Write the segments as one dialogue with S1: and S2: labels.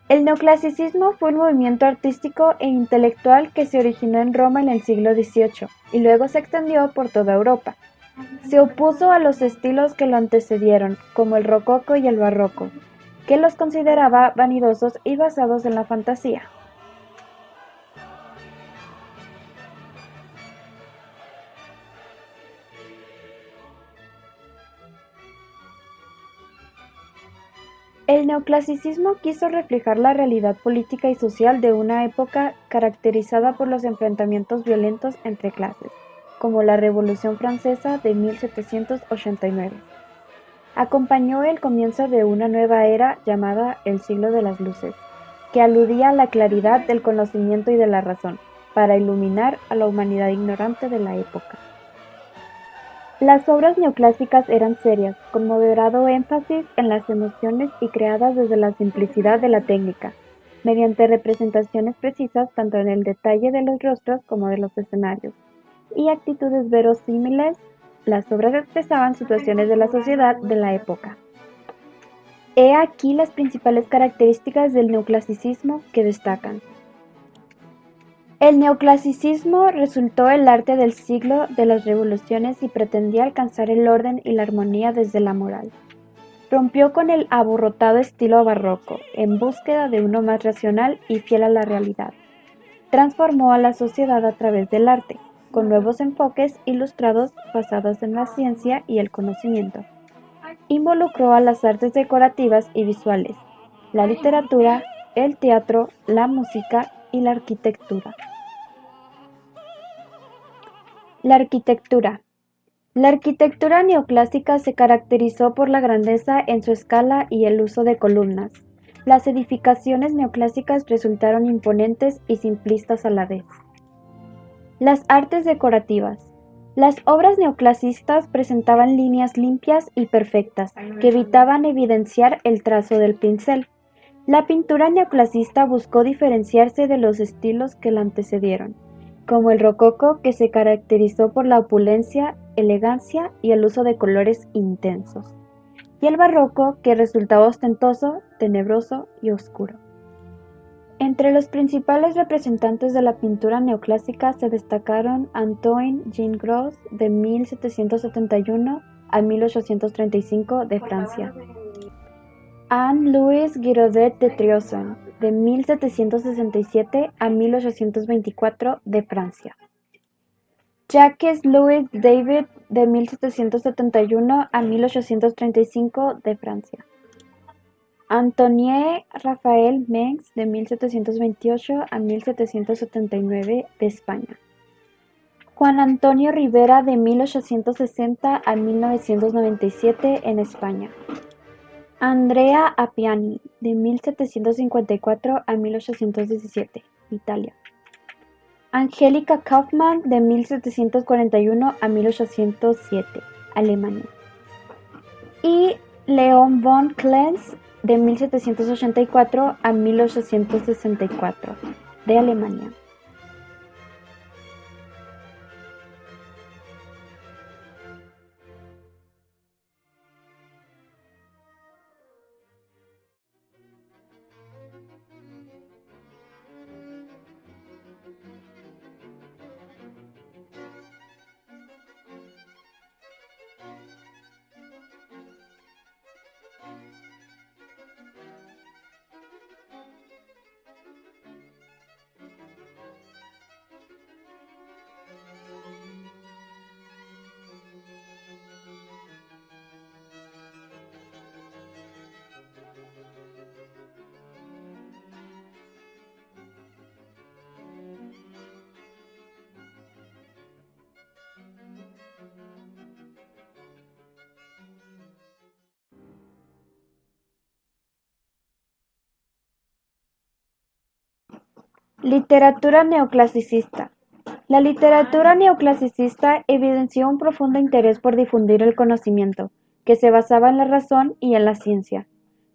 S1: El neoclasicismo fue un movimiento artístico e intelectual que se originó en Roma en el siglo XVIII y luego se extendió por toda Europa. Se opuso a los estilos que lo antecedieron, como el rococó y el barroco, que los consideraba vanidosos y basados en la fantasía. El neoclasicismo quiso reflejar la realidad política y social de una época caracterizada por los enfrentamientos violentos entre clases, como la Revolución Francesa de 1789. Acompañó el comienzo de una nueva era llamada el Siglo de las Luces, que aludía a la claridad del conocimiento y de la razón, para iluminar a la humanidad ignorante de la época. Las obras neoclásicas eran serias, con moderado énfasis en las emociones y creadas desde la simplicidad de la técnica, mediante representaciones precisas tanto en el detalle de los rostros como de los escenarios, y actitudes verosímiles. Las obras expresaban situaciones de la sociedad de la época. He aquí las principales características del neoclasicismo que destacan. El neoclasicismo resultó el arte del siglo de las revoluciones y pretendía alcanzar el orden y la armonía desde la moral. Rompió con el aborrotado estilo barroco, en búsqueda de uno más racional y fiel a la realidad. Transformó a la sociedad a través del arte, con nuevos enfoques ilustrados basados en la ciencia y el conocimiento. Involucró a las artes decorativas y visuales, la literatura, el teatro, la música y la arquitectura. La arquitectura. La arquitectura neoclásica se caracterizó por la grandeza en su escala y el uso de columnas. Las edificaciones neoclásicas resultaron imponentes y simplistas a la vez. Las artes decorativas. Las obras neoclasistas presentaban líneas limpias y perfectas, que evitaban evidenciar el trazo del pincel. La pintura neoclasista buscó diferenciarse de los estilos que la antecedieron, como el rococó, que se caracterizó por la opulencia, elegancia y el uso de colores intensos, y el barroco, que resultaba ostentoso, tenebroso y oscuro. Entre los principales representantes de la pintura neoclásica se destacaron Antoine Jean-Gros de 1771 a 1835 de Francia, Anne-Louise Giraudet de Tierson de 1767 a 1824 de Francia, Jacques-Louis David de 1771 a 1835 de Francia, Antoine Raphael Mengs de 1728 a 1779 de España, Juan Antonio Rivera de 1860 a 1997 en España, Andrea Appiani de 1754 a 1817, Italia, Angelica Kauffmann de 1741 a 1807, Alemania, y Leon von Klenz de 1784 a 1864, de Alemania. Literatura neoclasicista. La literatura neoclasicista evidenció un profundo interés por difundir el conocimiento, que se basaba en la razón y en la ciencia.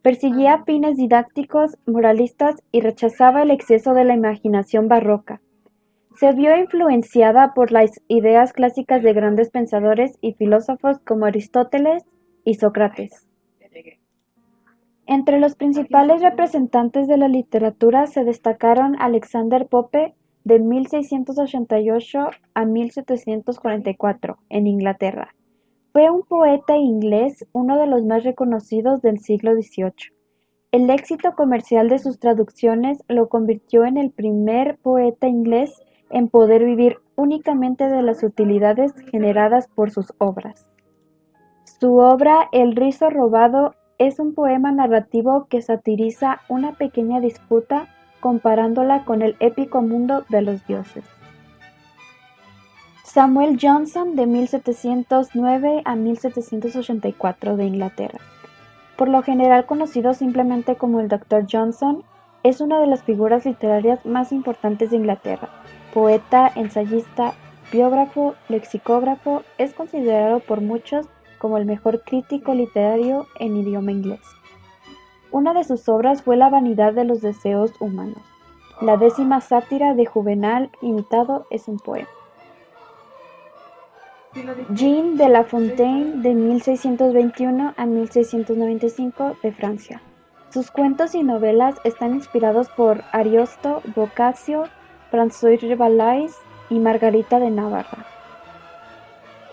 S1: Persiguía fines didácticos, moralistas y rechazaba el exceso de la imaginación barroca. Se vio influenciada por las ideas clásicas de grandes pensadores y filósofos como Aristóteles y Sócrates. Entre los principales representantes de la literatura se destacaron Alexander Pope de 1688 a 1744 en Inglaterra. Fue un poeta inglés, uno de los más reconocidos del siglo XVIII. El éxito comercial de sus traducciones lo convirtió en el primer poeta inglés en poder vivir únicamente de las utilidades generadas por sus obras. Su obra El rizo robado es un poema narrativo que satiriza una pequeña disputa comparándola con el épico mundo de los dioses. Samuel Johnson de 1709 a 1784 de Inglaterra. Por lo general conocido simplemente como el Dr. Johnson, es una de las figuras literarias más importantes de Inglaterra. Poeta, ensayista, biógrafo, lexicógrafo, es considerado por muchos como el mejor crítico literario en idioma inglés. Una de sus obras fue La vanidad de los deseos humanos. La 10ª sátira de Juvenal imitado es un poema. Jean de La Fontaine de 1621 a 1695 de Francia. Sus cuentos y novelas están inspirados por Ariosto, Boccaccio, François Rabelais y Margarita de Navarra.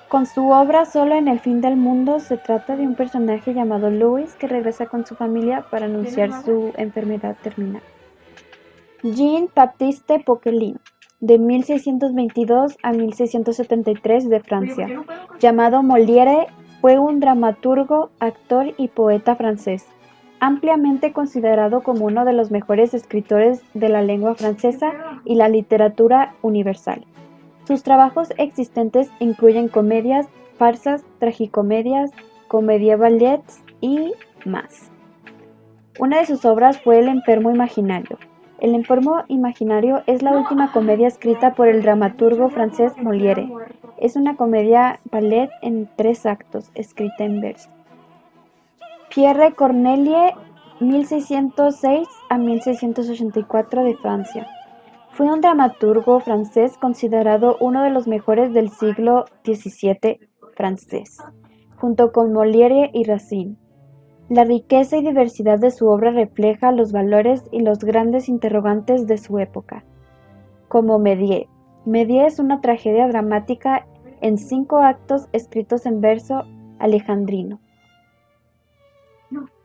S1: Con su obra Solo en el fin del mundo se trata de un personaje llamado Louis que regresa con su familia para anunciar su enfermedad terminal. Jean-Baptiste Poquelin de 1622 a 1673 de Francia. Llamado Molière, fue un dramaturgo, actor y poeta francés, ampliamente considerado como uno de los mejores escritores de la lengua francesa y la literatura universal. Sus trabajos existentes incluyen comedias, farsas, tragicomedias, comédie-ballets y más. Una de sus obras fue El enfermo imaginario. El enfermo imaginario es la última comedia escrita por el dramaturgo francés Molière. Es una comedia-ballet en 3 actos, escrita en verso. Pierre Corneille, 1606 a 1684 de Francia. Fue un dramaturgo francés considerado uno de los mejores del siglo XVII francés, junto con Molière y Racine. La riqueza y diversidad de su obra refleja los valores y los grandes interrogantes de su época. Como Médiès. Médiès es una tragedia dramática en 5 actos escritos en verso alejandrino.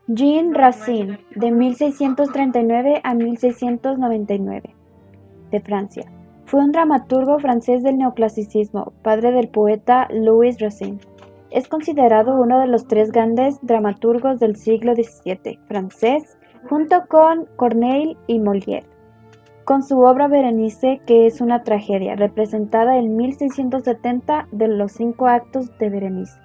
S1: Jean Racine, de 1639 a 1699, de Francia. Fue un dramaturgo francés del neoclasicismo, padre del poeta Louis Racine. Es considerado uno de los 3 grandes dramaturgos del siglo XVII francés, junto con Corneille y Molière, con su obra Berenice, que es una tragedia, representada en 1670 de los 5 actos de Berenice.